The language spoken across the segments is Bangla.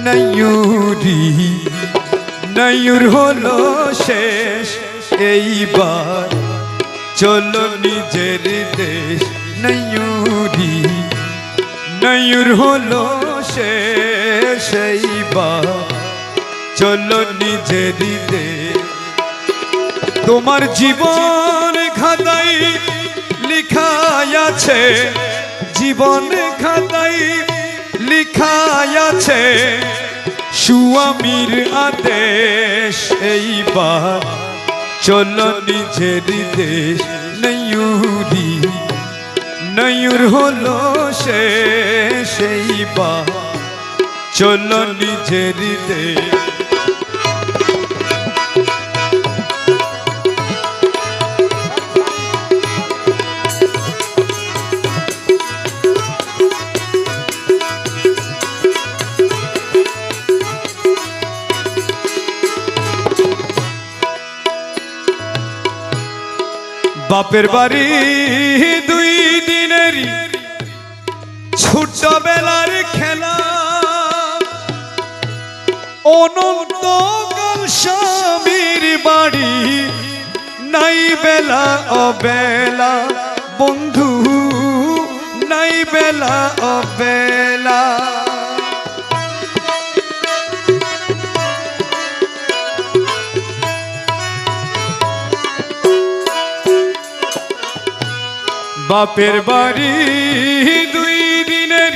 নয়ুরি নয়ুর হলো শেষ এইবার চলো নিজের দেশ নয়ুরি নয়ুর হলো শেষ এইবার চলো নিজের দেশ তোমার জীবন খাতায় লিখা আছে জীবন খাতায় লিখা আছে স্বামীর আদেশ এইবার চলো নিজের দেশ নয়ুরি নয়ুর হলো শেষ এইবার চলো নিজের দেশ বাপের বাড়ি দুই দিনের ছোটবেলার খেলা অনন্তকাল স্বামীর বাড়ি নাই বেলা অবেলা বন্ধু নাই বেলা অবেলা বাপের বাড়ি দুই দিনের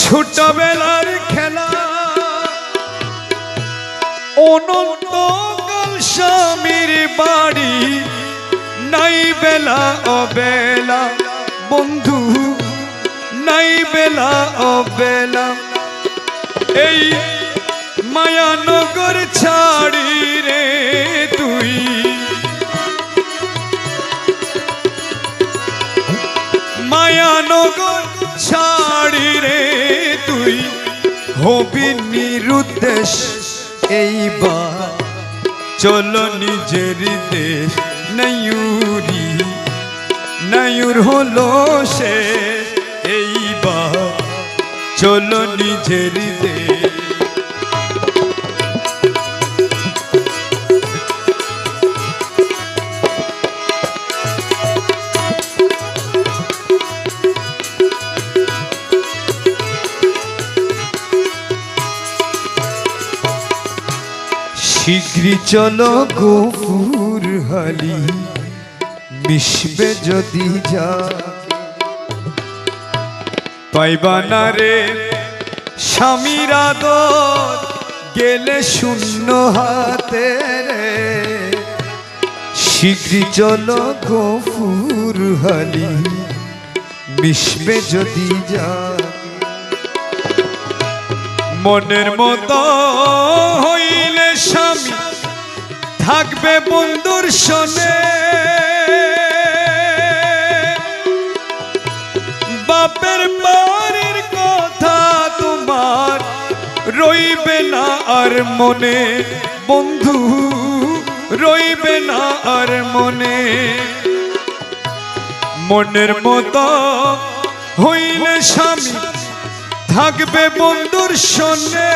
ছোটবেলার খেলা অনন্তকাল স্বামীর বাড়ি নাই বেলা অবেলা বন্ধু নাই বেলা অবেলা এই মায়ানগর ছাড়ি রে তুই মায়ানগর ছাড়ি রে তুই হবি নিরুদ্দেশ এইবার চলো নিজের দেশ নয়ুরি নয়ুর হলো শেষ এইবার চলো নিজের দেশ শীঘ্রই চলো গফুর হালি মিশবে যদি যা পাইবা না রে স্বামীর আদর গেলে শূন্য হাতে রে শীঘ্রই চলো গফুর হালি মিশবে যদি যা মনের মতো হইলে স্বামী থাকবে বন্ধুর শোনে বাপের বাড়ির কথা তোমার রইবে না আর মনে বন্ধু রইবে না আর মনে মনের মতো হইলে স্বামী থাকবে বন্ধুর শোনে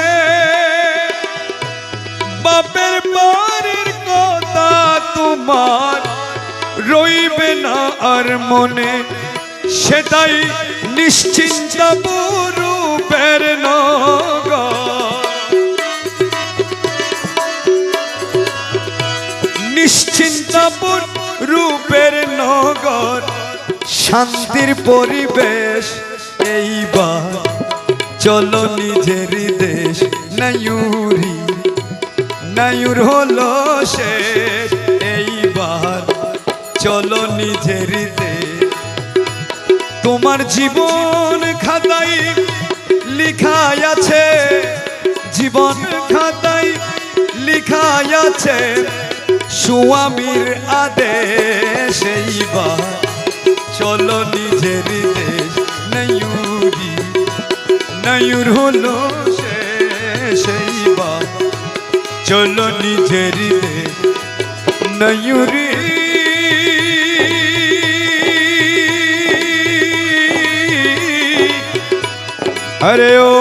বাপের বাড়ির কথা তোমার রইবে না আর মনে সেটাই নিশ্চিন্ত রূপের নগর নিশ্চিন্ত রূপের নগর শান্তির পরিবেশ এইবার চলো নিজের দেশ নয়ুরি নয়ুর হলো শেষ এইবার চলো নিজের দেশ তোমার জীবন খাতায় লিখা আছে জীবন খাতায় লিখা আছে স্বামীর আদেশ এইবার চলো নিজের দেশ নয়ুরি নয়ুর হলো শেষ এইবার চলো নিজের দেশ নয়ুরি अरे ओ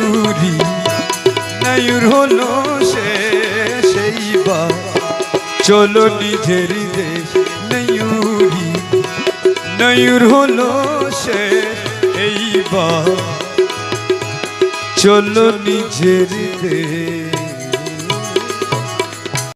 নয়ুরি নয়ুর হলো সেইবার চলো নিজের দেশ নয়ুরি নয়ুর হলো এইবার চলো নিজের দেশ।